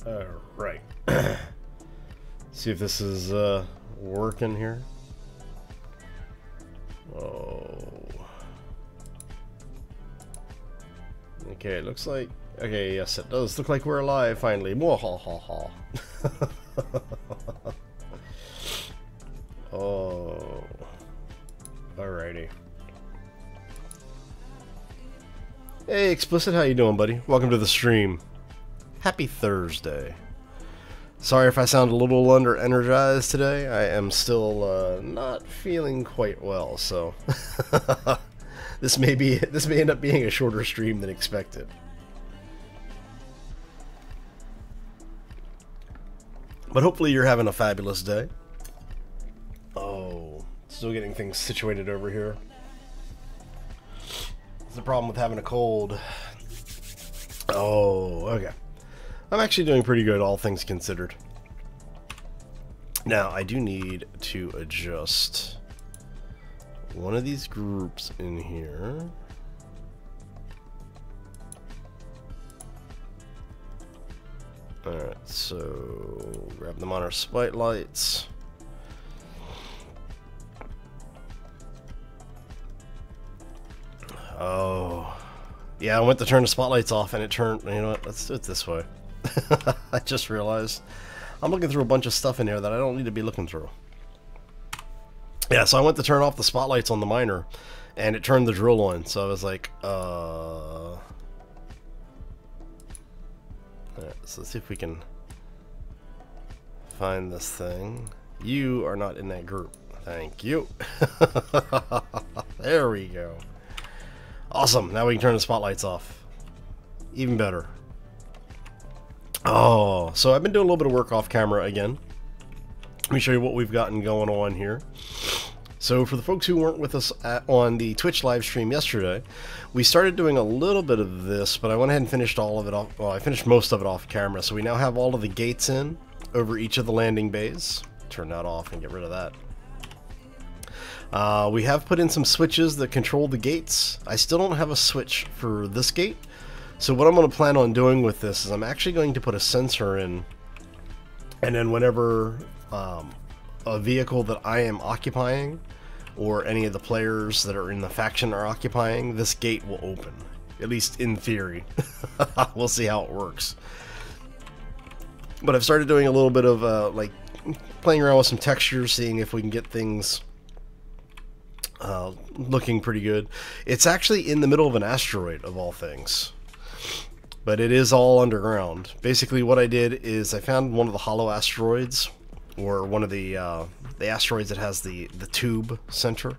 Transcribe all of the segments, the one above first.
Alright. See if this is working here. Oh. Okay, it looks like... Okay, yes, it does look like we're alive finally. Mwahaha. Oh. Alrighty. Hey, Explicit, how you doing, buddy? Welcome to the stream. Happy Thursday. Sorry if I sound a little under-energized today. I am still not feeling quite well, so this may end up being a shorter stream than expected. But hopefully you're having a fabulous day. Oh, still getting things situated over here. That's the problem with having a cold. Oh, okay. I'm actually doing pretty good, all things considered. Now, I do need to adjust one of these groups in here. Alright, so grab them on our spotlights. Oh. Yeah, I went to turn the spotlights off and it turned, you know what, let's do it this way. I just realized I'm looking through a bunch of stuff in here that I don't need to be looking through. Yeah, so I went to turn off the spotlights on the miner and it turned the drill on, so I was like, Alright, so let's see if we can find this thing. You are not in that group. Thank you. There we go. Awesome, now we can turn the spotlights off. Even better. Oh, so I've been doing a little bit of work off camera again. Let me show you what we've gotten going on here. So for the folks who weren't with us on the Twitch live stream yesterday, we started doing a little bit of this, but I went ahead and finished all of it off. Well, I finished most of it off camera, so we now have all of the gates in over each of the landing bays. Turn that off and get rid of that. We have put in some switches that control the gates. I still don't have a switch for this gate. So what I'm going to plan on doing with this is I'm actually going to put a sensor in, and then whenever a vehicle that I am occupying or any of the players that are in the faction are occupying, this gate will open. At least in theory. We'll see how it works. But I've started doing a little bit of like playing around with some textures, seeing if we can get things looking pretty good. It's actually in the middle of an asteroid, of all things. But it is all underground. Basically what I did is I found one of the hollow asteroids, or one of the asteroids that has the tube center,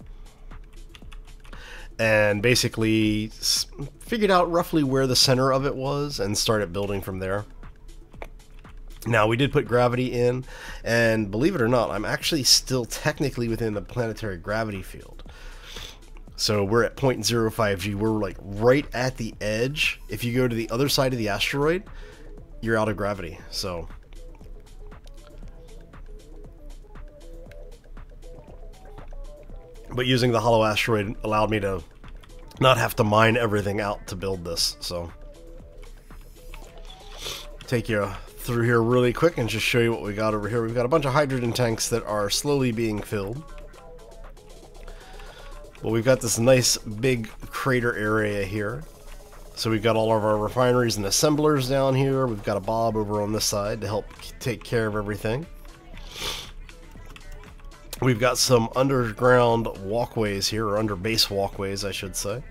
and basically figured out roughly where the center of it was and started building from there. Now, we did put gravity in, and believe it or not, I'm actually still technically within the planetary gravity field. So we're at 0.05 G. We're like right at the edge. If you go to the other side of the asteroid, you're out of gravity. So but using the hollow asteroid allowed me to not have to mine everything out to build this. So take you through here really quick and just show you what we got over here. We've got a bunch of hydrogen tanks that are slowly being filled. Well, we've got this nice big crater area here. So we've got all of our refineries and assemblers down here. We've got a Bob over on this side to help take care of everything. We've got some underground walkways here, or under base walkways, I should say.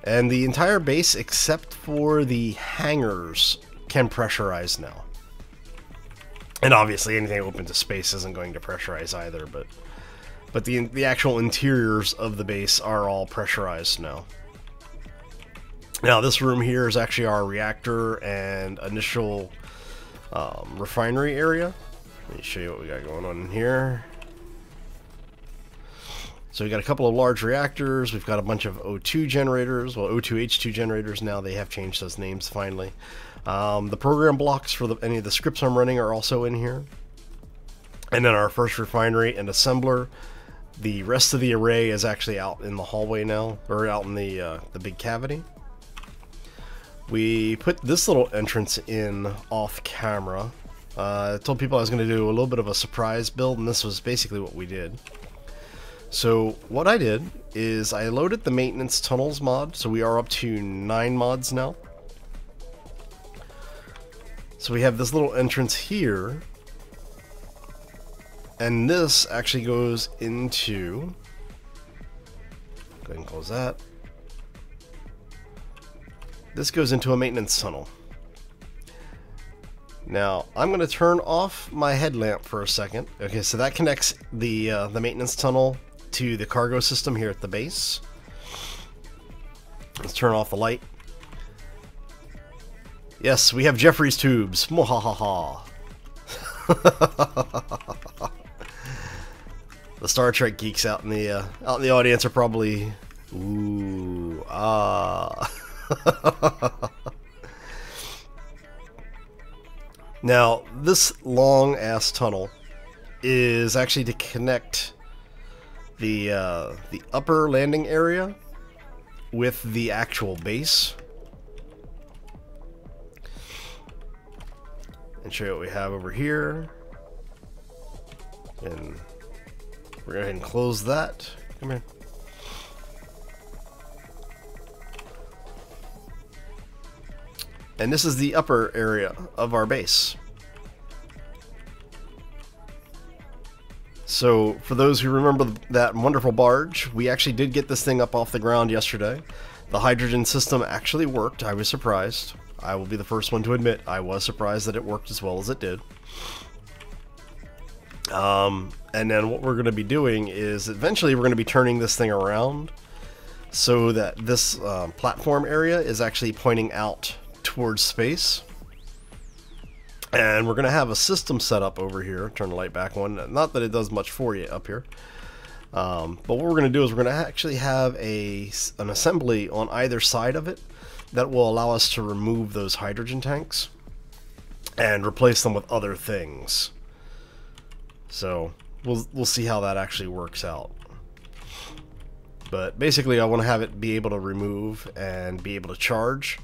And the entire base, except for the hangars, can pressurize now. And obviously anything open to space isn't going to pressurize either, but the actual interiors of the base are all pressurized now. Now this room here is actually our reactor and initial refinery area. Let me show you what we got going on in here. So we got a couple of large reactors. We've got a bunch of O2 generators. Well, O2H2 generators now. They have changed those names finally. The program blocks for any of the scripts I'm running are also in here. And then our first refinery and assembler. The rest of the array is actually out in the hallway now, or out in the big cavity. We put this little entrance in off camera. I told people I was going to do a little bit of a surprise build, and this was basically what we did. So what I did is I loaded the maintenance tunnels mod, so we are up to 9 mods now. So we have this little entrance here, and this actually goes into, go ahead and close that. This goes into a maintenance tunnel. Now I'm going to turn off my headlamp for a second. Okay, so that connects the maintenance tunnel to the cargo system here at the base. Let's turn off the light. Yes, we have Jeffrey's tubes. Mwahaha. The Star Trek geeks out in the audience are probably, ooh, ah. Now, this long ass tunnel is actually to connect the upper landing area with the actual base. And show you what we have over here. And we're going to go ahead and close that. Come here. And this is the upper area of our base. So, for those who remember that wonderful barge, we actually did get this thing up off the ground yesterday. The hydrogen system actually worked. I was surprised. I will be the first one to admit I was surprised that it worked as well as it did. And then what we're going to be doing is eventually we're going to be turning this thing around so that this platform area is actually pointing out towards space. And we're going to have a system set up over here. Turn the light back on. Not that it does much for you up here. But what we're going to do is we're going to actually have an assembly on either side of it that will allow us to remove those hydrogen tanks and replace them with other things. So we'll see how that actually works out. But basically I want to have it be able to remove and be able to charge.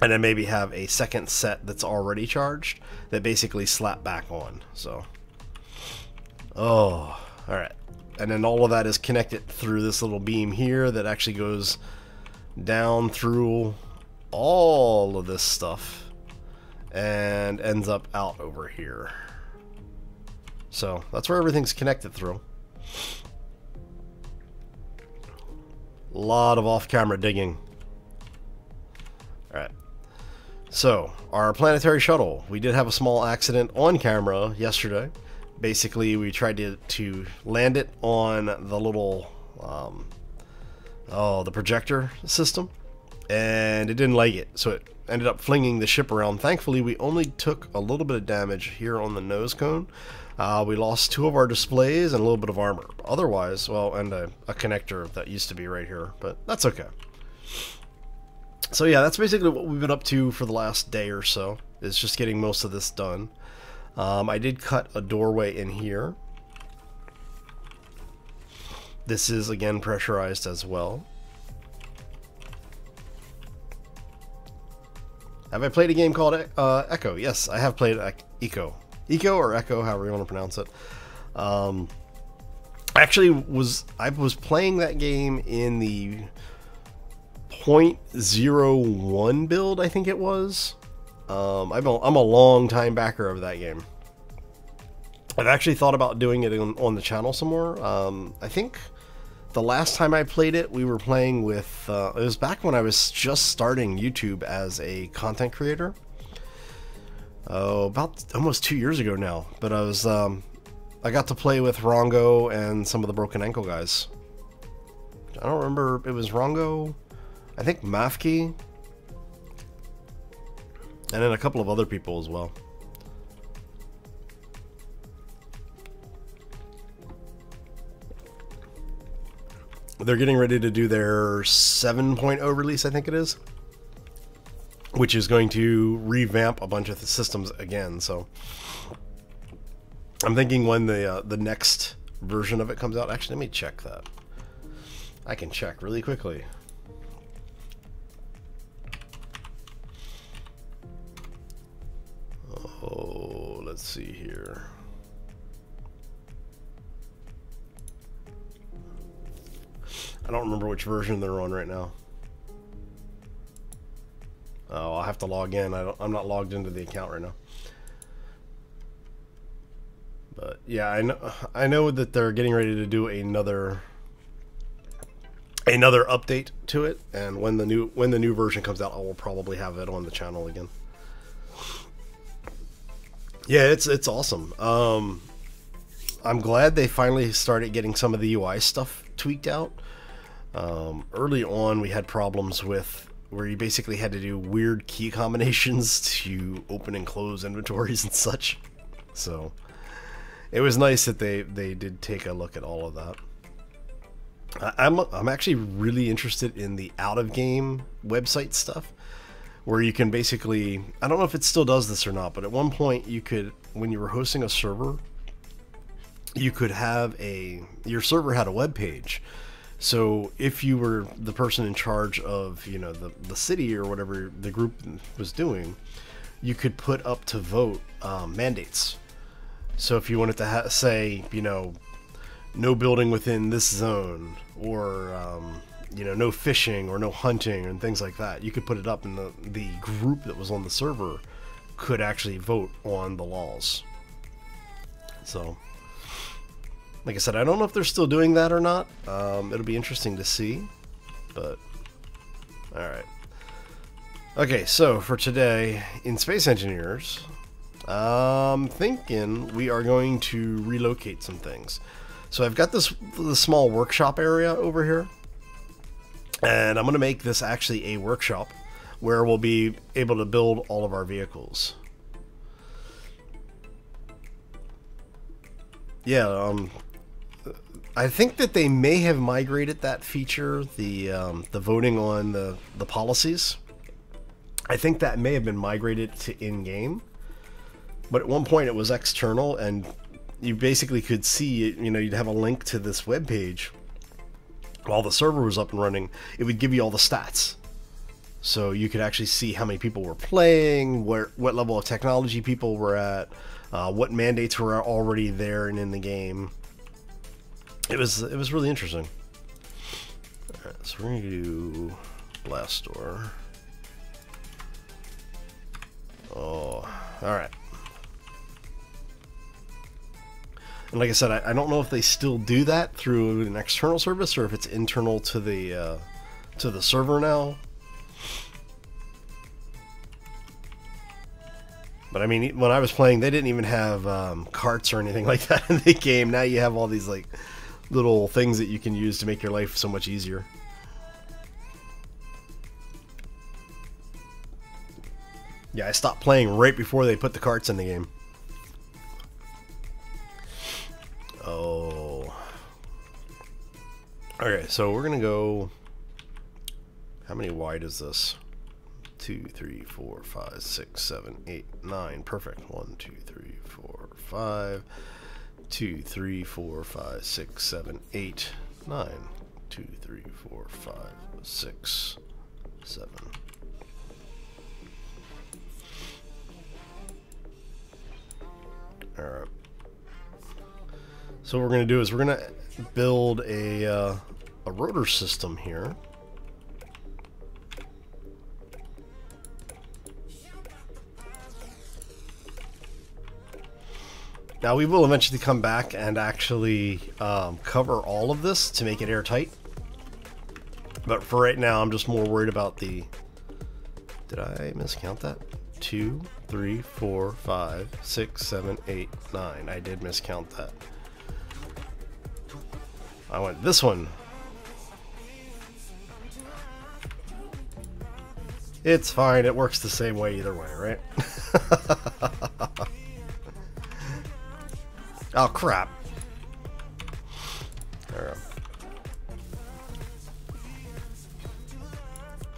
And then maybe have a second set that's already charged that basically slap back on. So, oh, alright. And then all of that is connected through this little beam here that actually goes down through all of this stuff and ends up out over here. So that's where everything's connected through. A lot of off-camera digging. Alright. So, our planetary shuttle. We did have a small accident on camera yesterday. Basically, we tried to land it on the little, the projector system, and it didn't like it, so it ended up flinging the ship around. Thankfully, we only took a little bit of damage here on the nose cone. We lost 2 of our displays and a little bit of armor. Otherwise, well, and a connector that used to be right here, but that's okay. So yeah, that's basically what we've been up to for the last day or so, is just getting most of this done. I did cut a doorway in here. This is, again, pressurized as well. Have I played a game called Echo? Yes, I have played Echo. Eco or Echo, however you want to pronounce it. Actually, I was playing that game in the 0.01 build, I think it was. I'm a long time backer of that game. I've actually thought about doing it on the channel some more. I think the last time I played it, we were playing with, it was back when I was just starting YouTube as a content creator. Oh, about almost 2 years ago now. But I got to play with Rongo and some of the Broken Ankle guys. I don't remember, it was Rongo, I think Mafki, and then a couple of other people as well. They're getting ready to do their 7.0 release, I think it is, which is going to revamp a bunch of the systems again. So I'm thinking when the next version of it comes out. Actually, let me check that. I can check really quickly. let's see here. I don't remember which version they're on right now. Oh, I'll have to log in. I'm not logged into the account right now. But yeah, I know that they're getting ready to do another update to it, and when the new version comes out, I will probably have it on the channel again. Yeah, it's awesome. I'm glad they finally started getting some of the UI stuff tweaked out. Early on, we had problems with where you basically had to do weird key combinations to open and close inventories and such. So it was nice that they did take a look at all of that. I'm actually really interested in the out-of-game website stuff, where you can basically, I don't know if it still does this or not, but at one point you could, when you were hosting a server, you could have your server had a web page. So if you were the person in charge of, you know, the city or whatever the group was doing, you could put up to vote mandates. So if you wanted to say, you know, no building within this zone, or you know, no fishing or no hunting and things like that, you could put it up, and the group that was on the server could actually vote on the laws. So like I said, I don't know if they're still doing that or not. It'll be interesting to see, but alright. Okay, so for today in Space Engineers, I'm thinking we are going to relocate some things. So I've got the small workshop area over here, and I'm going to make this actually a workshop where we'll be able to build all of our vehicles. Yeah, I think that they may have migrated that feature, the voting on the policies. I think that may have been migrated to in-game, but at one point it was external, and you basically could see, you know, you'd have a link to this web page while the server was up and running. It would give you all the stats, so you could actually see how many people were playing, what level of technology people were at, what mandates were already there and in the game. It was really interesting. All right, so we're gonna do blast door. Oh, all right. And like I said, I don't know if they still do that through an external service or if it's internal to the server now. But I mean, when I was playing, they didn't even have carts or anything like that in the game. Now you have all these like little things that you can use to make your life so much easier. Yeah, I stopped playing right before they put the carts in the game. Oh. Okay, so we're gonna go. How many wide is this? 2, 3, 4, 5, 6, 7, 8, 9. Perfect. 1, 2, 3, 4, 5. 2, 3, 4, 5, 6, 7, 8, 9. 2, 3, 4, 5, 6, 7. Alright. So what we're going to do is we're going to build a rotor system here. Now we will eventually come back and actually cover all of this to make it airtight. But for right now, I'm just more worried about the... Did I miscount that? 2, 3, 4, 5, 6, 7, 8, 9. I did miscount that. I went this one. It's fine. It works the same way either way, right? Oh, crap.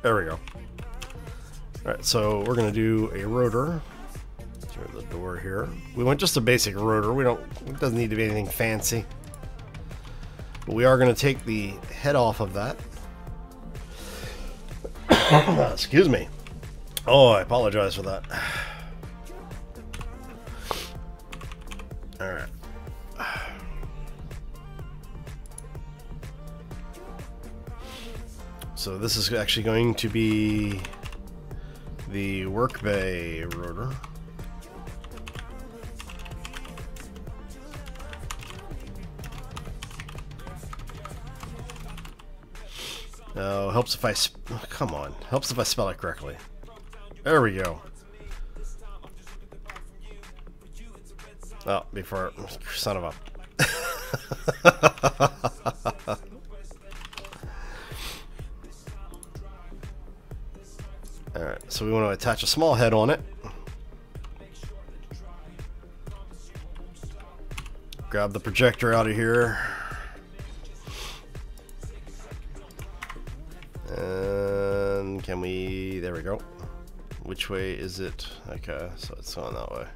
There we go. Alright, so we're going to do a rotor through the door here. We want just a basic rotor. It doesn't need to be anything fancy. But we are going to take the head off of that. Excuse me. Oh, I apologize for that. Alright. So this is actually going to be the work bay rotor. Oh, helps if I come on. Helps if I spell it correctly. There we go. Oh, before son of a. Alright, so we want to attach a small head on it. Grab the projector out of here. And can we... there we go. Which way is it? Okay, so it's going that way.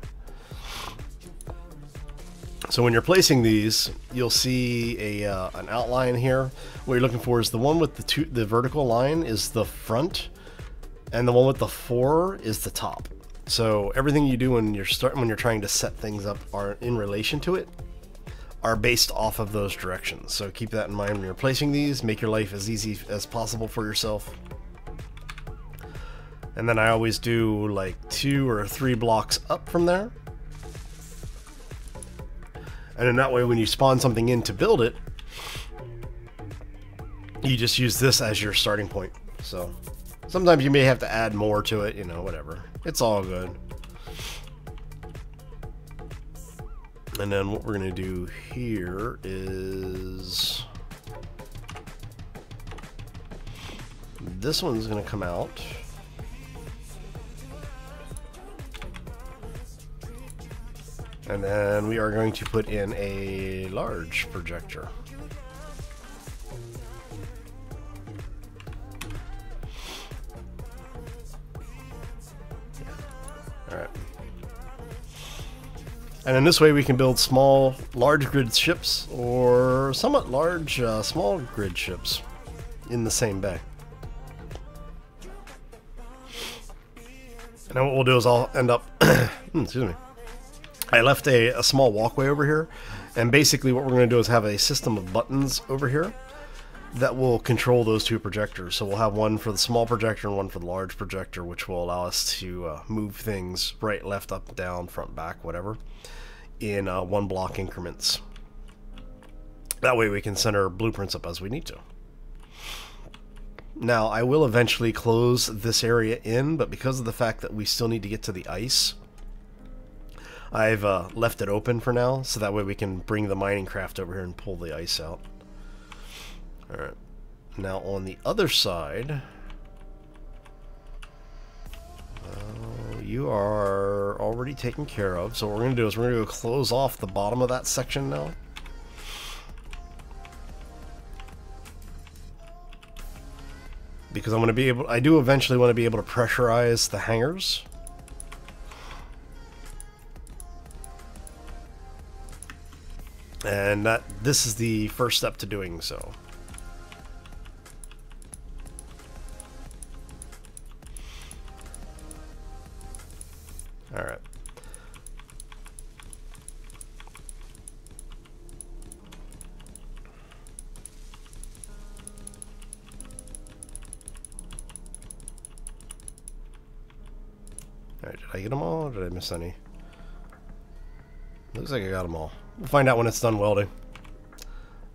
So when you're placing these, you'll see an outline here. What you're looking for is the one with the vertical line is the front, and the one with the 4 is the top. So everything you do when you're trying to set things up are in relation to it, are based off of those directions. So keep that in mind when you're placing these. Make your life as easy as possible for yourself. And then I always do like 2 or 3 blocks up from there. And then that way when you spawn something in to build it, you just use this as your starting point. So sometimes you may have to add more to it, you know, whatever. It's all good. And then what we're going to do here is this one's going to come out. And then we are going to put in a large projector. Alright. And in this way we can build large grid ships, or somewhat large, small grid ships in the same bay. And then what we'll do is I'll end up, excuse me. I left a small walkway over here, and basically what we're going to do is have a system of buttons over here that will control those 2 projectors. So we'll have one for the small projector and one for the large projector, which will allow us to move things right, left, up, down, front, back, whatever, in 1 block increments. That way we can send our blueprints up as we need to. Now, I will eventually close this area in, but because of the fact that we still need to get to the ice, I've left it open for now, so that way we can bring the mining craft over here and pull the ice out. Alright. Now on the other side, you are already taken care of. So what we're going to do is we're going to go close off the bottom of that section now. Because I'm going to be able, I do eventually want to be able to pressurize the hangars. And this is the first step to doing so. Alright. Alright, did I get them all, or did I miss any? Looks like I got them all. We'll find out when it's done welding.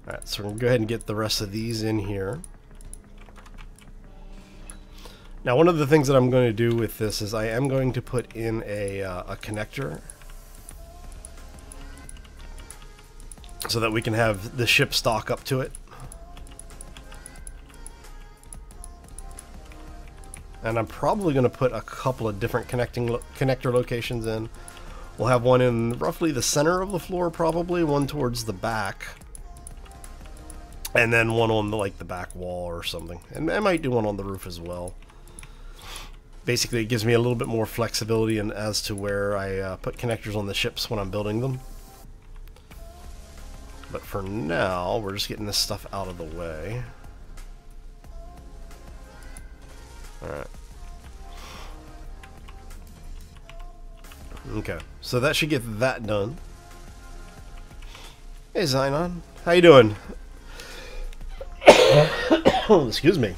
Alright, so we're going to go ahead and get the rest of these in here. Now, one of the things that I'm going to do with this is I am going to put in a connector so that we can have the ship stock up to it. And I'm probably going to put a couple of different connector locations in. We'll have one in roughly the center of the floor, probably one towards the back, and then one on the back wall or something. And I might do one on the roof as well. Basically, it gives me a little bit more flexibility as to where I put connectors on the ships when I'm building them. But for now, we're just getting this stuff out of the way. Alright. Okay, so that should get that done. Hey Zynon, how you doing? Oh, excuse me.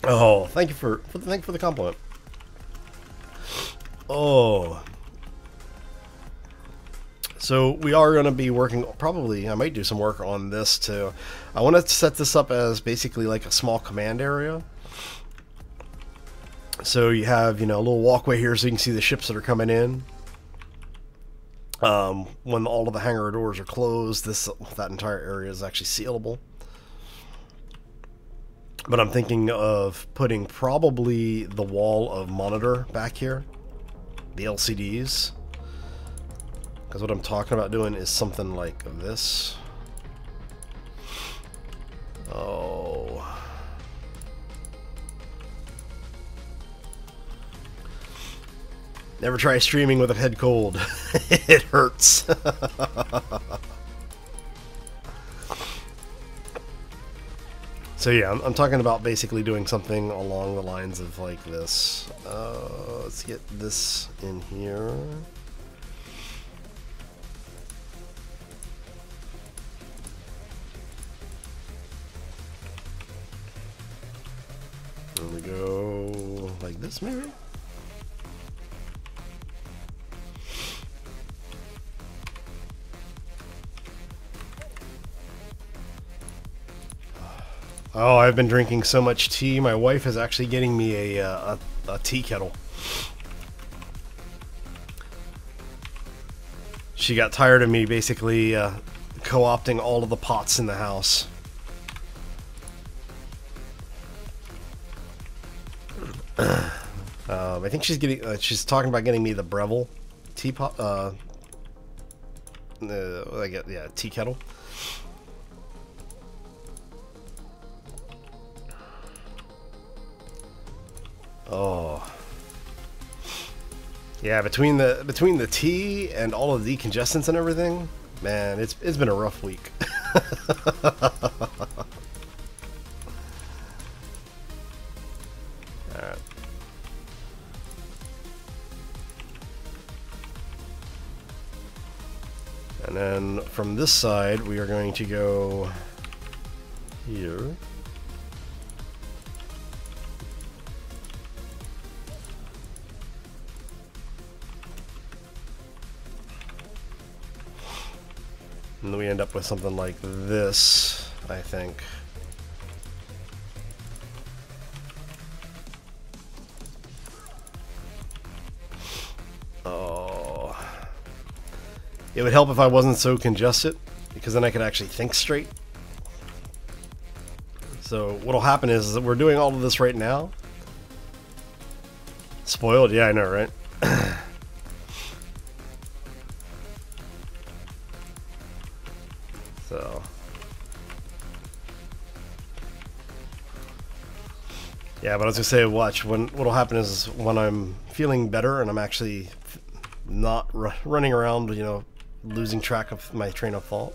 Oh, thank you for the compliment. Oh, so we are going to be working. Probably, I might do some work on this too. I want to set this up as basically like a small command area. So you have, you know, a little walkway here, so you can see the ships that are coming in. When all of the hangar doors are closed, that entire area is actually sealable. But I'm thinking of putting probably the wall of monitor back here, the LCDs, because what I'm talking about doing is something like this. Oh. Never try streaming with a head cold. It hurts. So yeah, I'm talking about basically doing something along the lines of like this. Let's get this in here. There we go, like this maybe? Oh, I've been drinking so much tea. My wife is actually getting me a tea kettle. She got tired of me basically co-opting all of the pots in the house. I think she's getting. She's talking about getting me the Breville teapot. Yeah, tea kettle. Oh, yeah. Between the tea and all of the decongestants and everything, man, it's been a rough week. All right. And then from this side, we are going to go here. And then we end up with something like this, I think. Oh. It would help if I wasn't so congested, because then I could actually think straight. So what'll happen is that we're doing all of this right now. Spoiled? Yeah, I know, right? So, yeah, but I was gonna say, watch, what'll happen is when I'm feeling better and I'm actually not running around, you know, losing track of my train of thought,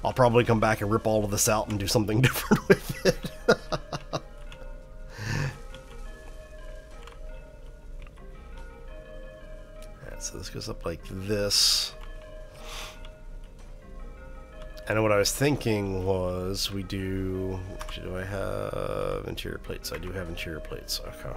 I'll probably come back and rip all of this out and do something different with it. Alright, so this goes up like this. And what I was thinking was we do I have interior plates? I do have interior plates. Okay.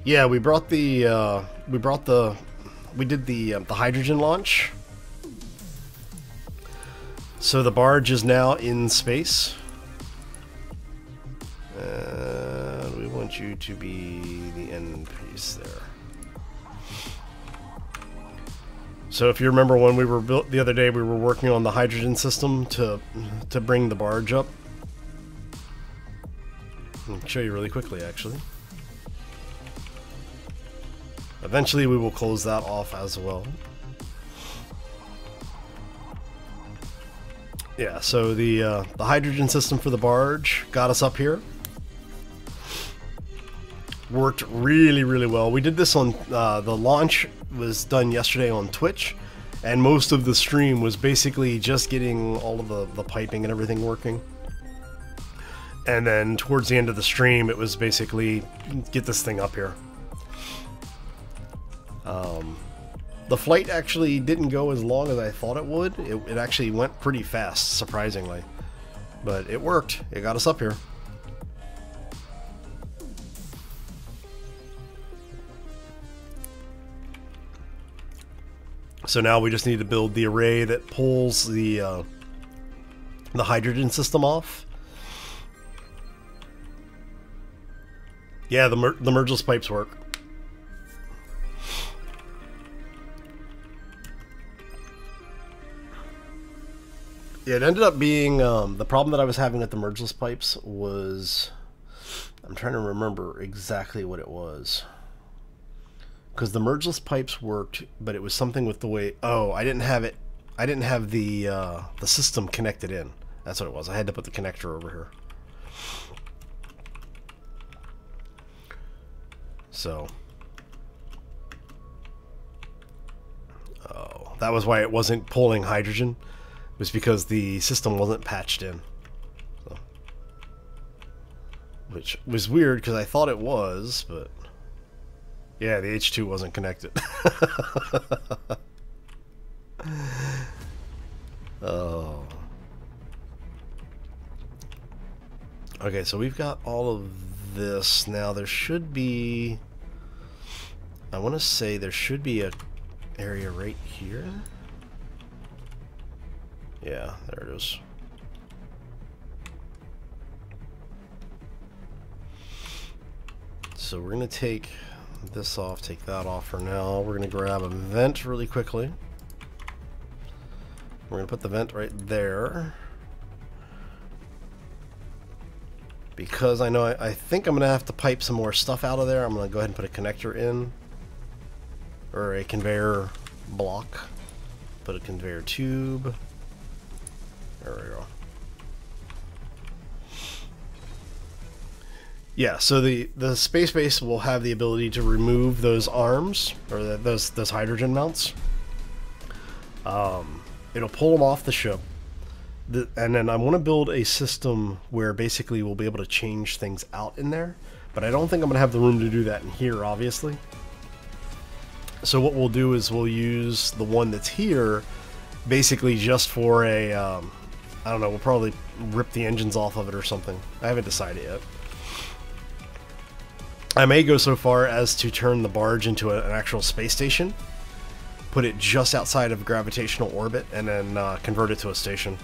Yeah, we did the hydrogen launch. So the barge is now in space, and we want you to be the end piece there. So if you remember when we were built the other day, we were working on the hydrogen system to bring the barge up. I'll show you really quickly, actually. Eventually we will close that off as well. Yeah, so the hydrogen system for the barge got us up here. Worked really, really well. We did this on, the launch was done yesterday on Twitch, And most of the stream was basically just getting all of the piping and everything working. And then towards the end of the stream, it was basically, get this thing up here. The flight actually didn't go as long as I thought it would. It actually went pretty fast, surprisingly. But it worked. It got us up here. So now we just need to build the array that pulls the hydrogen system off. Yeah, the mergeless pipes work. Yeah, it ended up being the problem that I was having with the mergeless pipes was, I'm trying to remember exactly what it was. Because the mergeless pipes worked, but it was something with the way, oh, I didn't have it, I didn't have the system connected in. That's what it was. I had to put the connector over here. So, oh, that was why it wasn't pulling hydrogen. It was because the system wasn't patched in. So, which was weird because I thought it was, but yeah, the H2 wasn't connected. Oh. Okay, so we've got all of this. Now there should be, I want to say there should be a area right here. Yeah, there it is. So we're going to take this off, take that off for now. We're going to grab a vent really quickly. We're going to put the vent right there. Because I think I'm going to have to pipe some more stuff out of there. I'm going to go ahead and put a connector in. Or a conveyor block. Put a conveyor tube. There we go. Yeah, so the space base will have the ability to remove those arms, or those hydrogen mounts. It'll pull them off the ship. And then I want to build a system where basically we'll be able to change things out in there. But I don't think I'm going to have the room to do that in here, obviously. So what we'll do is we'll use the one that's here basically just for a, I don't know, we'll probably rip the engines off of it or something. I haven't decided yet. I may go so far as to turn the barge into an actual space station, put it just outside of gravitational orbit, and then convert it to a station.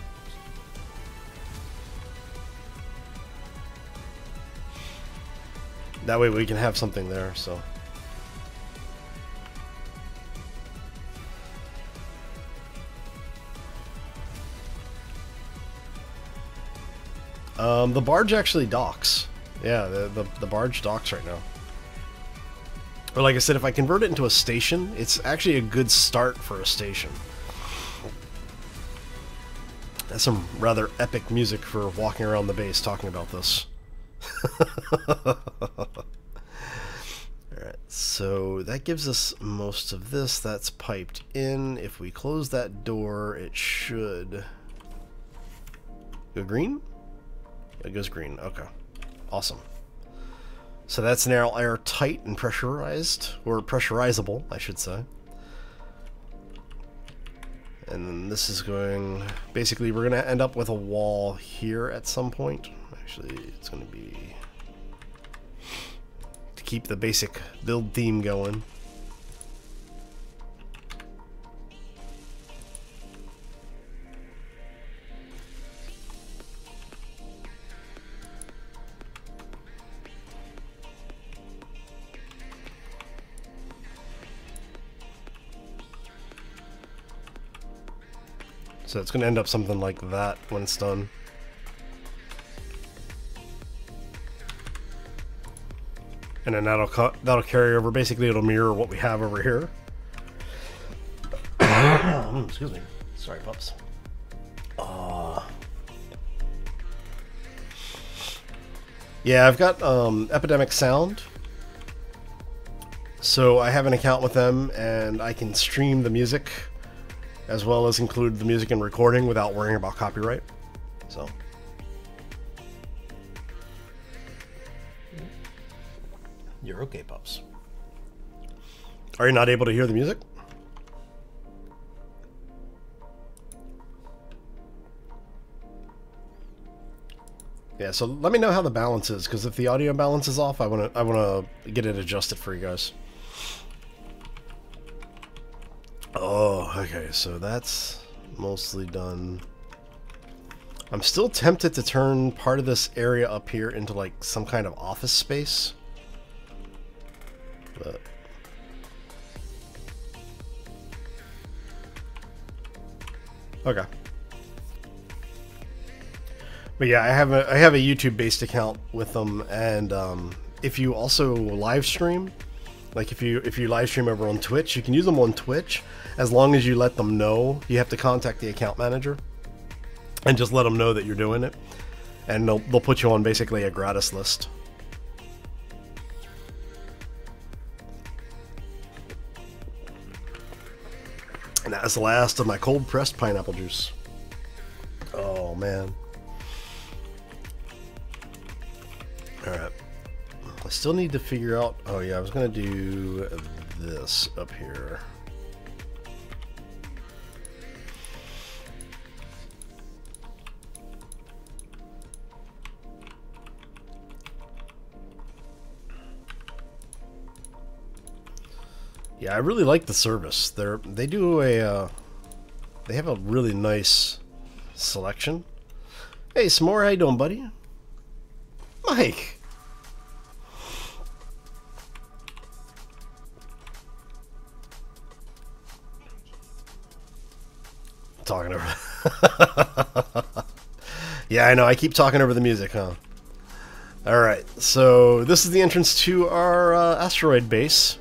That way we can have something there, so. The barge actually docks. Yeah, the barge docks right now. But like I said, if I convert it into a station, it's actually a good start for a station. That's some rather epic music for walking around the base talking about this. Alright, so that gives us most of this. That's piped in. If we close that door, it should go green? It goes green. Okay. Awesome. So that's now airtight and pressurized, or pressurizable, I should say. And then this is going, basically we're going to end up with a wall here at some point. Actually, it's going to be to keep the basic build theme going. So it's going to end up something like that when it's done. And then that'll carry over. Basically, it'll mirror what we have over here. Excuse me. Sorry, pups. Yeah, I've got Epidemic Sound. So I have an account with them, and I can stream the music as well as include the music and recording without worrying about copyright. So you're okay, pups. Are you not able to hear the music? Yeah, so let me know how the balance is, because if the audio balance is off, I wanna get it adjusted for you guys. Oh, okay, so that's mostly done. I'm still tempted to turn part of this area up here into like some kind of office space. But okay. But yeah, I have a YouTube based account with them, and if you also live stream, like if you live stream over on Twitch, you can use them on Twitch as long as you let them know. You have to contact the account manager and just let them know that you're doing it, and they'll put you on basically a gratis list. And that's the last of my cold pressed pineapple juice. Oh man. Alright. I still need to figure out... Oh yeah, I was going to do this up here. Yeah, I really like the service. They do a... they have a really nice selection. Hey, S'more, how you doing, buddy? Mike! Talking over. Yeah, I know. I keep talking over the music, huh? Alright, so this is the entrance to our asteroid base.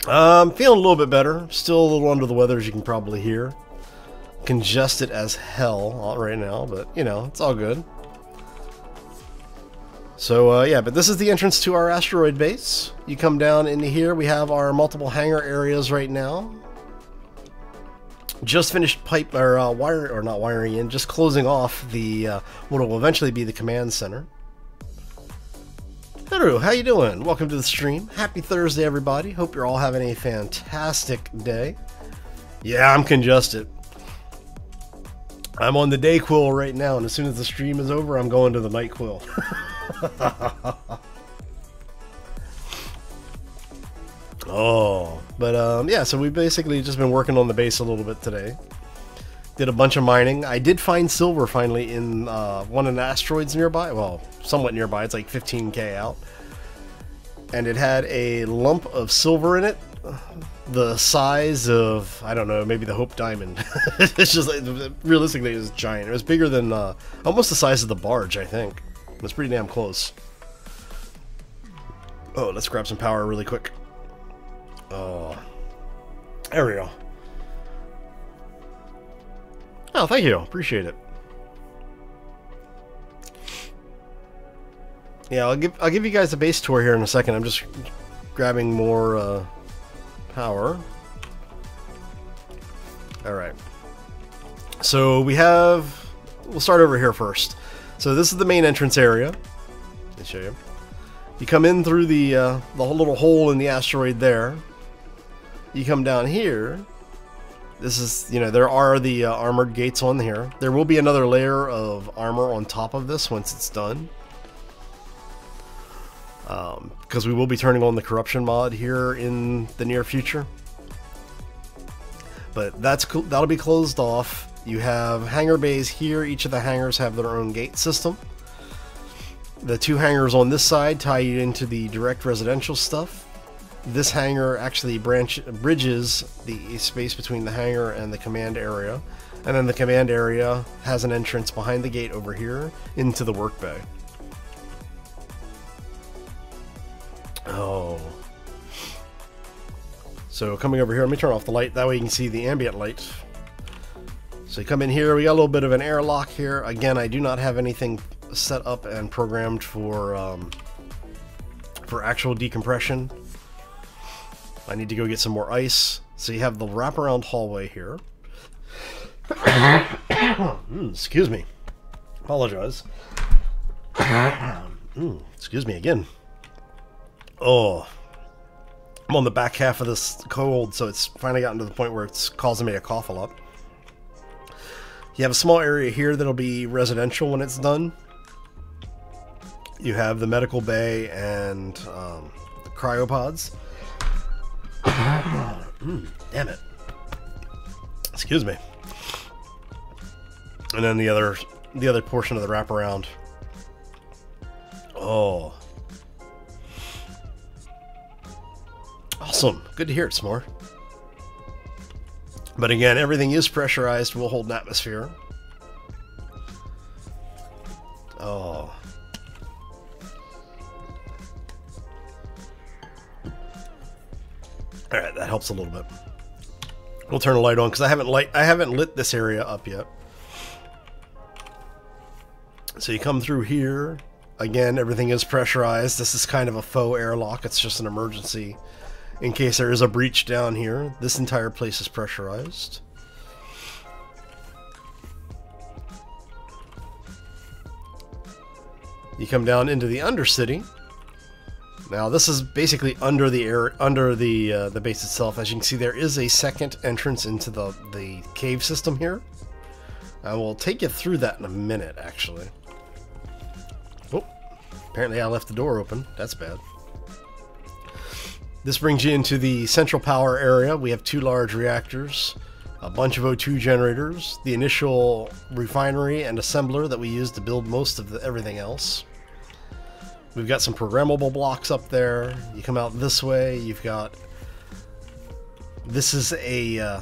Feeling a little bit better. Still a little under the weather, as you can probably hear. Congested as hell right now, but, you know, it's all good. So, yeah, but this is the entrance to our asteroid base. You come down into here. We have our multiple hangar areas right now. Just finished pipe or wire or not wiring in, just closing off the what will eventually be the command center. Hello, how you doing? Welcome to the stream. Happy Thursday, everybody. Hope you're all having a fantastic day. Yeah, I'm congested. I'm on the day quill right now, and as soon as the stream is over, I'm going to the night quill. Oh, but yeah, so we've basically just been working on the base a little bit today. Did a bunch of mining. I did find silver finally in one of the asteroids nearby. Well, somewhat nearby. It's like 15k out. And it had a lump of silver in it. The size of, I don't know, maybe the Hope Diamond. It's just, like, realistically, it was giant. It was bigger than, almost the size of the barge, I think. It was pretty damn close. Oh, let's grab some power really quick. Oh, there we go. Oh, thank you. Appreciate it. Yeah, I'll give you guys a base tour here in a second. I'm just grabbing more power. All right. So we'll start over here first. So this is the main entrance area. Let me show you. You come in through the little hole in the asteroid there. You come down here. This is, you know, there are the armored gates on here. There will be another layer of armor on top of this once it's done. Because we will be turning on the corruption mod here in the near future. But that's cool. That'll be closed off. You have hangar bays here. Each of the hangars have their own gate system. The two hangars on this side tie you into the direct residential stuff. This hangar actually bridges the space between the hangar and the command area. And then the command area has an entrance behind the gate over here into the work bay. Oh. So coming over here, let me turn off the light. That way you can see the ambient light. So you come in here, we got a little bit of an airlock here. Again, I do not have anything set up and programmed for actual decompression. I need to go get some more ice. So you have the wraparound hallway here. Excuse me. Apologize. Excuse me again. Oh, I'm on the back half of this cold, so it's finally gotten to the point where it's causing me to cough a lot. You have a small area here that'll be residential when it's done. You have the medical bay and the cryopods. Damn it. Excuse me. And then the other portion of the wraparound. Oh. Awesome. Good to hear it, S'more. But again, everything is pressurized. Will hold an atmosphere. Oh. Alright, that helps a little bit. We'll turn the light on because I haven't lit this area up yet. So you come through here. Again, everything is pressurized. This is kind of a faux airlock. It's just an emergency in case there is a breach down here. This entire place is pressurized. You come down into the Undercity. Now this is basically under the base itself. As you can see, there is a second entrance into the cave system here. I will take you through that in a minute, actually. Oh, apparently I left the door open. That's bad. This brings you into the central power area. We have 2 large reactors, a bunch of O2 generators, the initial refinery and assembler that we use to build most of everything else. We've got some programmable blocks up there. You come out this way, you've got... This is a...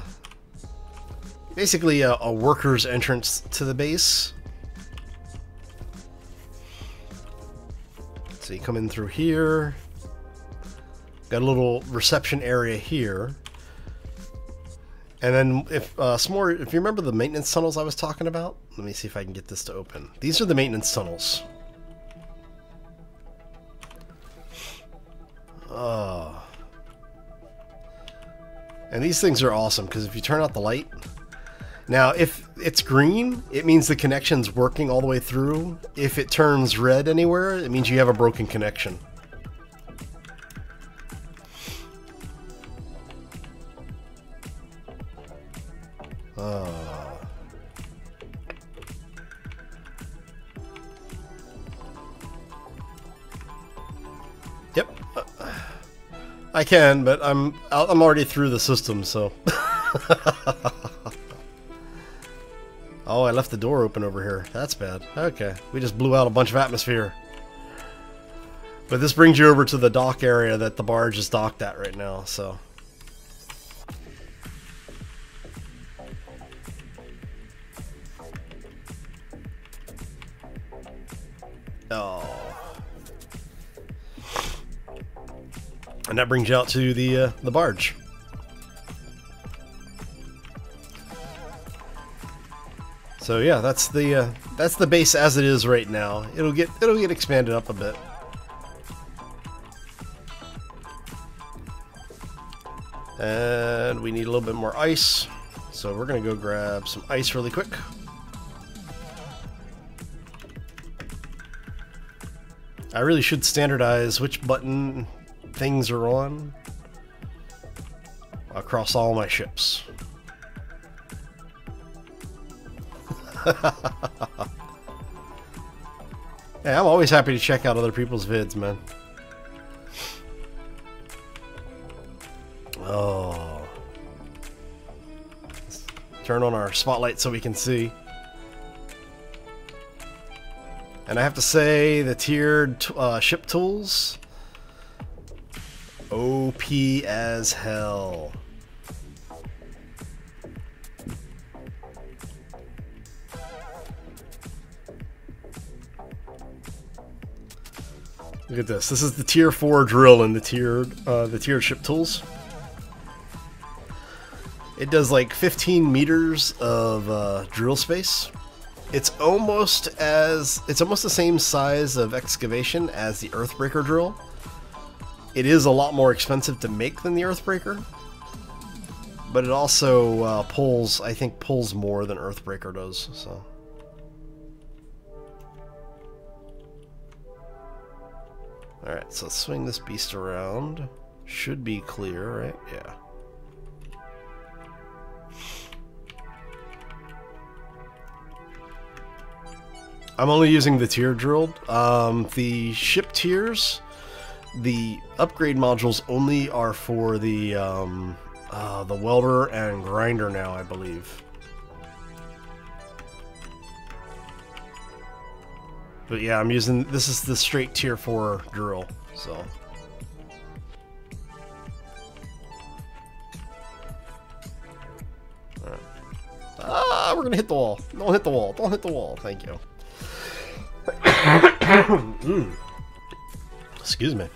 basically a worker's entrance to the base. So you come in through here. Got a little reception area here. And then if S'more, if you remember the maintenance tunnels I was talking about, let me see if I can get this to open. These are the maintenance tunnels. Oh. And these things are awesome because if you turn out the light, now if it's green, it means the connection's working all the way through. If it turns red anywhere, it means you have a broken connection. Yep, I can, but I'm already through the system, so. Oh, I left the door open over here. That's bad. Okay, we just blew out a bunch of atmosphere. But this brings you over to the dock area that the barge is docked at right now, so. Oh. And that brings you out to the barge. So yeah, that's the base as it is right now. It'll get expanded up a bit. And we need a little bit more ice. So we're gonna go grab some ice really quick. I really should standardize which button things are on across all my ships. Yeah, I'm always happy to check out other people's vids, man. Oh. Let's turn on our spotlight so we can see. And I have to say, the tiered ship tools, OP as hell. Look at this. This is the tier 4 drill in the tiered ship tools. It does like 15 meters of drill space. It's almost the same size of excavation as the Earthbreaker drill. It is a lot more expensive to make than the Earthbreaker, but it also pulls, I think, pulls more than Earthbreaker does, so. Alright, so let's swing this beast around. Should be clear, right? Yeah. I'm only using the tier drilled. The ship tiers, the upgrade modules only are for the welder and grinder now, I believe. But yeah, I'm using, this is the straight tier 4 drill, so. Alright. Ah, we're gonna hit the wall. Don't hit the wall. Don't hit the wall. Thank you. Excuse me.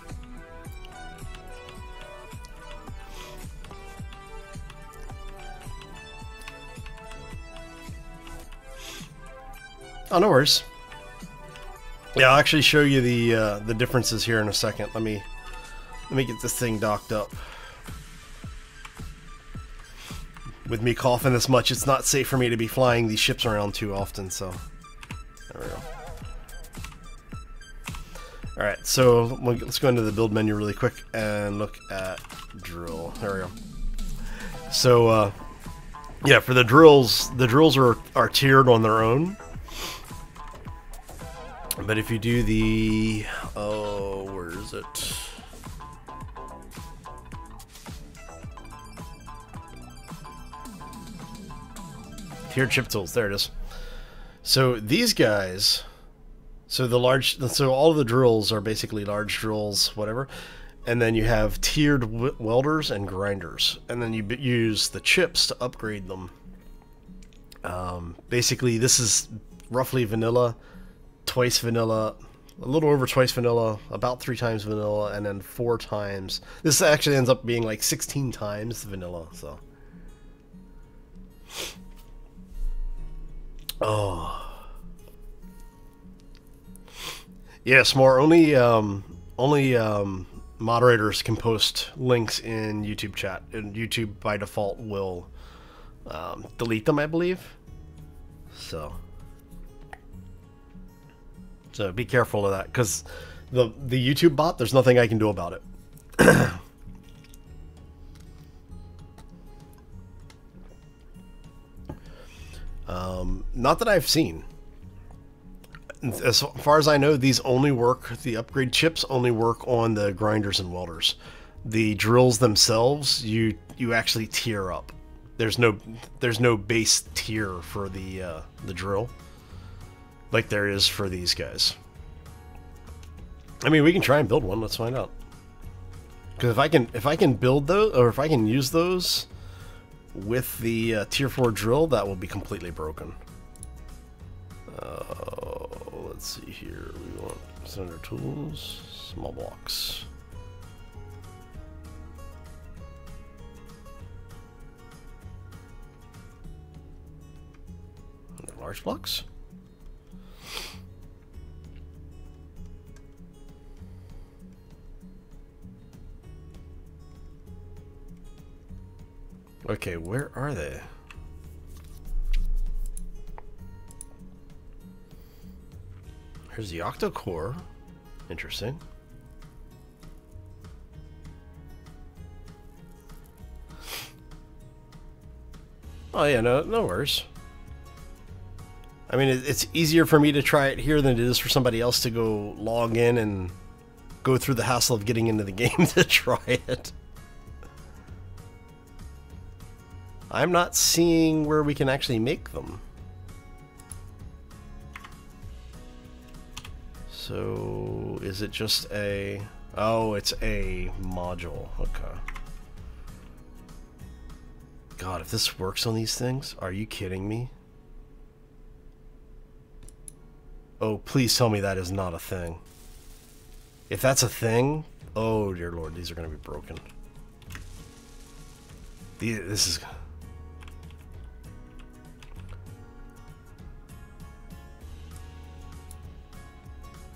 Oh, no worries. Yeah, I'll actually show you the differences here in a second. Let me get this thing docked up. With me coughing this much, it's not safe for me to be flying these ships around too often, so there we go. Alright, so let's go into the build menu really quick and look at drill. There we go. So, yeah, for the drills are tiered on their own. But if you do the... oh, where is it? Tiered chip tools, there it is. So these guys... so all of the drills are basically large drills, whatever. And then you have tiered welders and grinders. And then you use the chips to upgrade them. Basically, this is roughly vanilla, twice vanilla, a little over twice vanilla, about 3 times vanilla, and then 4 times. This actually ends up being like 16 times vanilla, so. Oh. Yes, more only moderators can post links in YouTube chat, and YouTube by default will delete them, I believe. So be careful of that, because the YouTube bot, there's nothing I can do about it. Not that I've seen. As far as I know, these only work, the upgrade chips only work on the grinders and welders. The drills themselves, you actually tier up. There's no base tier for the drill, like there is for these guys. I mean, we can try and build one. Let's find out. Because if I can build those, or if I can use those with the tier 4 drill, that will be completely broken. Let's see here. We want center tools, small blocks. Large blocks. Okay, where are they? Here's the octo-core. Interesting. Oh yeah, no worries. I mean, it's easier for me to try it here than it is for somebody else to go log in and go through the hassle of getting into the game to try it. I'm not seeing where we can actually make them. So, is it just a... oh, it's a module. Okay. God, if this works on these things, are you kidding me? Oh, please tell me that is not a thing. If that's a thing, oh dear Lord, these are going to be broken. This is...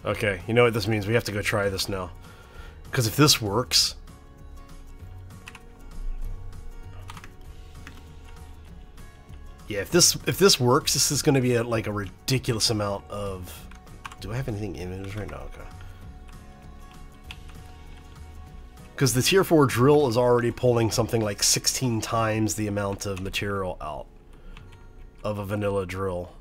okay, you know what this means. We have to go try this now. Because if this works... Yeah, if this works, this is going to be like a ridiculous amount of... Do I have anything in it right now? Okay. Because the tier 4 drill is already pulling something like 16 times the amount of material out of a vanilla drill.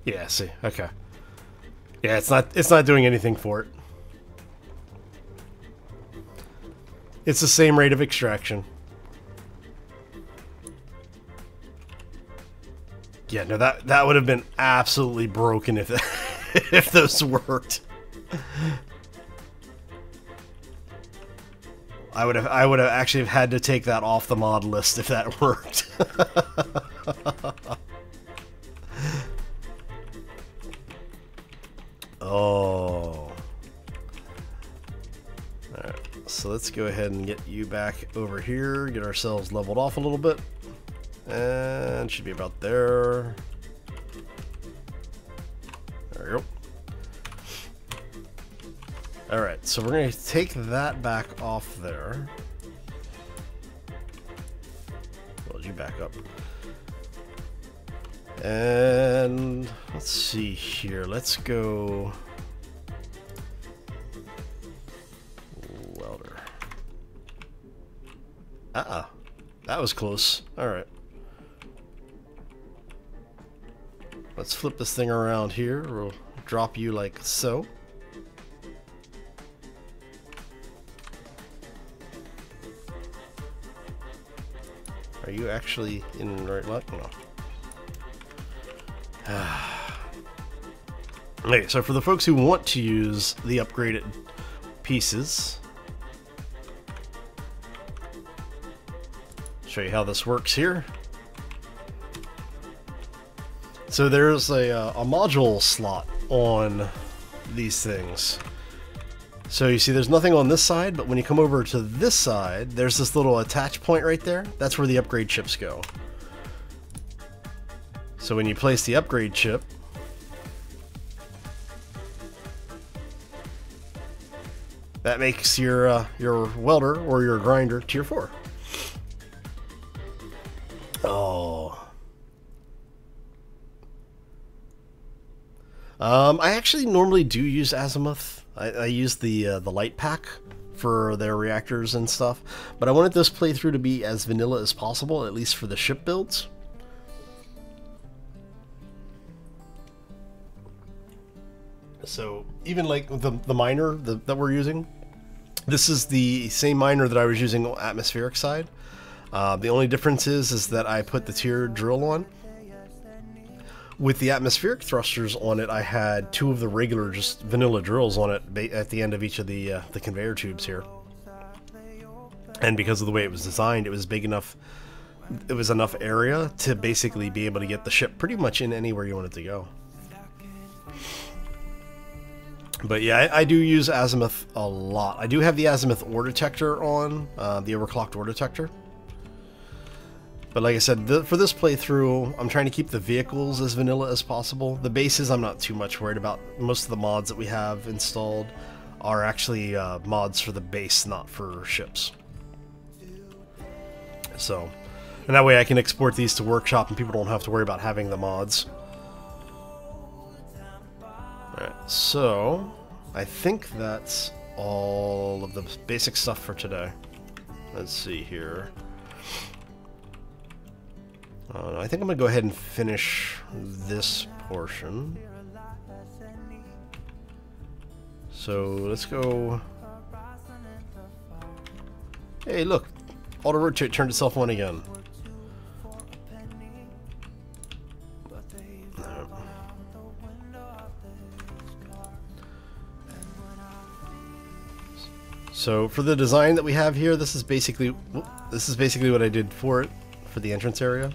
Yeah, see. Okay. Yeah, it's not doing anything for it. It's the same rate of extraction. Yeah, no, that would have been absolutely broken if if those worked. I would have actually had to take that off the mod list if that worked. Oh. Alright, so let's go ahead and get you back over here, get ourselves leveled off a little bit. And should be about there. There we go. Alright, so we're going to take that back off there. Load you back up. And let's see here. Let's go welder. That was close. Alright. Let's flip this thing around here. We'll drop you like so. Are you actually in the right line? No. Okay, so for the folks who want to use the upgraded pieces, show you how this works here. So there's a module slot on these things. So you see there's nothing on this side, but when you come over to this side, there's this little attach point right there. That's where the upgrade chips go. So when you place the upgrade chip, that makes your welder or your grinder tier 4. Oh. I actually normally do use azimuth. I use the light pack for their reactors and stuff, but I wanted this playthrough to be as vanilla as possible, at least for the ship builds. So even like the miner that we're using, this is the same miner that I was using on atmospheric side. The only difference is that I put the tier drill on. With the atmospheric thrusters on it, I had 2 of the regular, just vanilla drills on it at the end of each of the conveyor tubes here. And because of the way it was designed, it was big enough, it was enough area to basically be able to get the ship pretty much in anywhere you want it to go. But yeah, I do use azimuth a lot. I do have the azimuth ore detector on, the overclocked ore detector. But like I said, for this playthrough, I'm trying to keep the vehicles as vanilla as possible. The bases I'm not too much worried about. Most of the mods that we have installed are actually mods for the base, not for ships. So, and that way I can export these to Workshop and people don't have to worry about having the mods. Alright, so I think that's all of the basic stuff for today. Let's see here. I think I'm going to go ahead and finish this portion. So let's go... Hey, look! Auto rotate turned itself on again. So for the design that we have here, this is basically what I did for it, for the entrance area.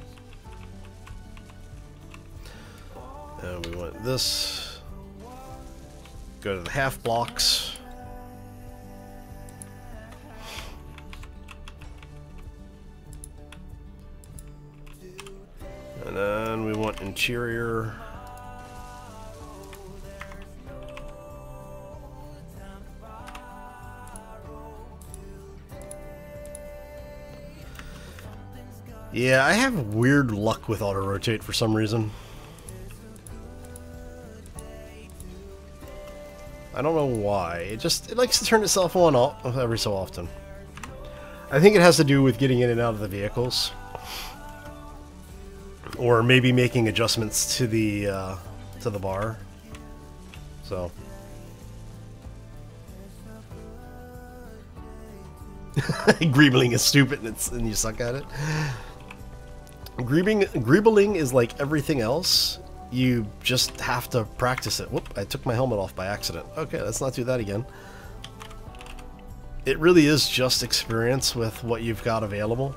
And we want this. Go to the half blocks. interior. Yeah, I have weird luck with auto rotate for some reason. I don't know why. It likes to turn itself on every so often. I think it has to do with getting in and out of the vehicles, or maybe making adjustments to the bar. So. Greebling is stupid and you suck at it. Greebling is like everything else. You just have to practice it. Whoop, I took my helmet off by accident. Okay, let's not do that again. It really is just experience with what you've got available.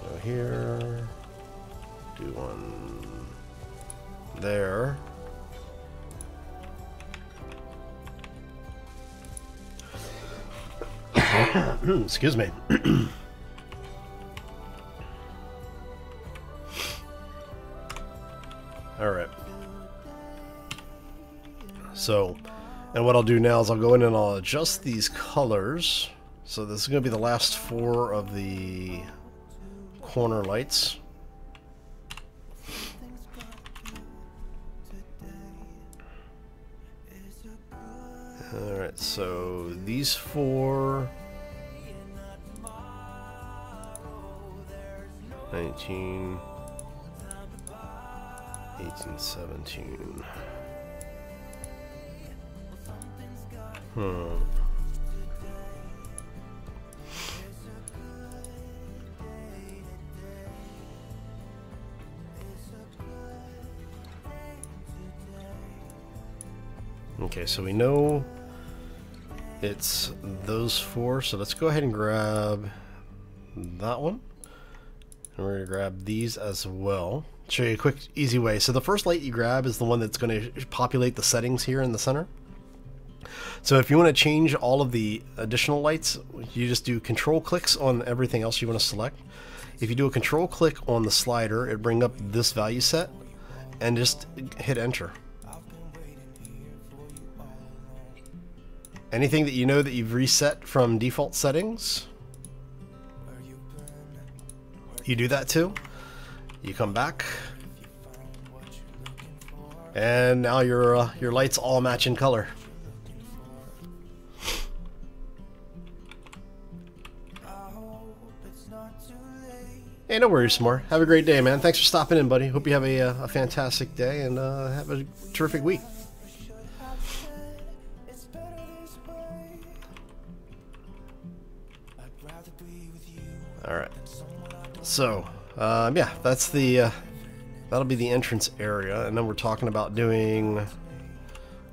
Go here. Do one there. Excuse me. Alright. So, and what I'll do now is I'll go in and I'll adjust these colors. So this is going to be the last 4 of the corner lights. Alright, so these 4... 19... 18, 17... Okay, so we know it's those 4, so let's go ahead and grab that one. And we're going to grab these as well. Show you a quick, easy way. So the first light you grab is the one that's going to populate the settings here in the center. So if you want to change all of the additional lights, you just do control clicks on everything else you want to select. If you do a control click on the slider, it brings up this value set, and just hit enter. Anything that you know that you've reset from default settings, you do that too. You come back, and now your lights all match in color. Hey, no worries, more. Have a great day, man. Thanks for stopping in, buddy. Hope you have a fantastic day and have a terrific week. Alright. So, yeah, that's the, that'll be the entrance area, and then we're talking about doing a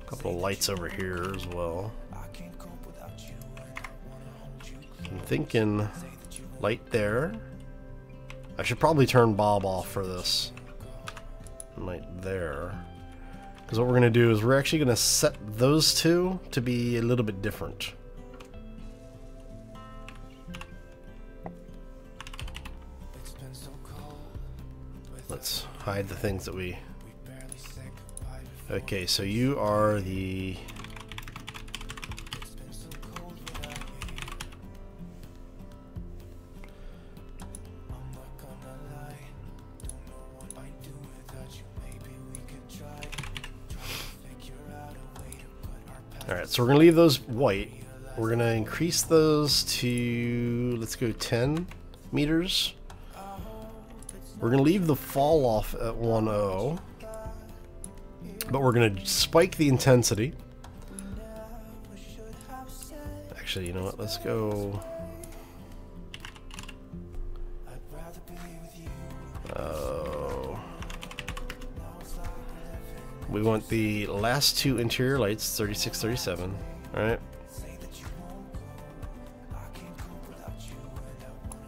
couple of lights over here as well. I'm thinking light there. I should probably turn Bob off for this. Light there. Because what we're going to do is we're actually going to set those two to be a little bit different. Let's hide the things that we... Okay, so you are the... Alright, so we're going to leave those white. We're going to increase those to, let's go 10 meters. We're going to leave the fall off at 1.0. But we're going to spike the intensity. Actually, you know what? Let's go... We want the last 2 interior lights, 36, 37, alright?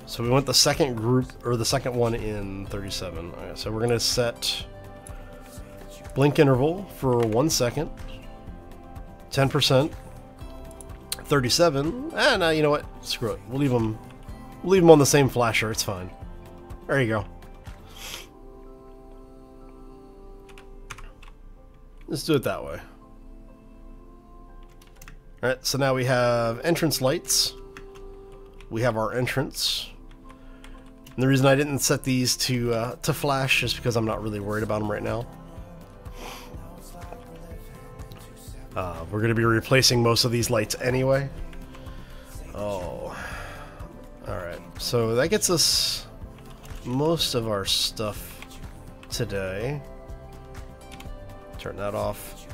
So we want the second group, or the second one in 37. Alright, so we're going to set blink interval for 1 second, 10%, 37, and you know what? Screw it. We'll leave them on the same flasher, it's fine. There you go. Let's do it that way. Alright, so now we have entrance lights. We have our entrance. And the reason I didn't set these to flash is because I'm not really worried about them right now. We're going to be replacing most of these lights anyway. Oh. Alright, so that gets us most of our stuff today. Turn that off.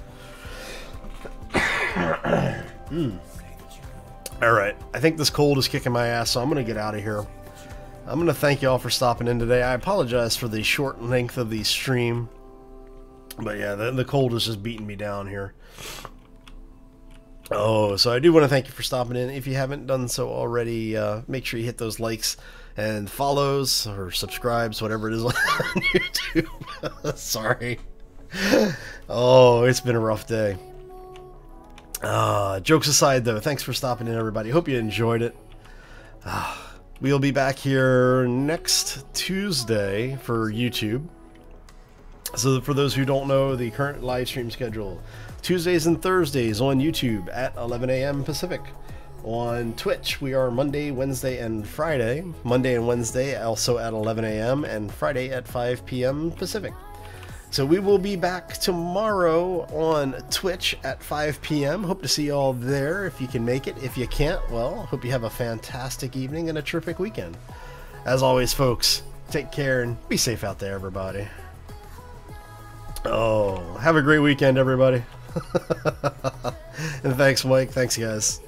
Alright, I think this cold is kicking my ass, so I'm going to get out of here. I'm going to thank you all for stopping in today. I apologize for the short length of the stream. But yeah, the cold is just beating me down here. Oh, so I do want to thank you for stopping in. If you haven't done so already, make sure you hit those likes and follows or subscribes, whatever it is on YouTube. Sorry. Oh, it's been a rough day. Jokes aside, though, thanks for stopping in, everybody. Hope you enjoyed it. We'll be back here next Tuesday for YouTube. So for those who don't know, the current live stream schedule: Tuesdays and Thursdays on YouTube at 11 a.m. Pacific. On Twitch, we are Monday, Wednesday, and Friday. Monday and Wednesday also at 11 a.m. and Friday at 5 p.m. Pacific. So we will be back tomorrow on Twitch at 5 p.m. Hope to see you all there if you can make it. If you can't, well, hope you have a fantastic evening and a terrific weekend. As always, folks, take care and be safe out there, everybody. Oh, have a great weekend, everybody. And thanks, Mike. Thanks, guys.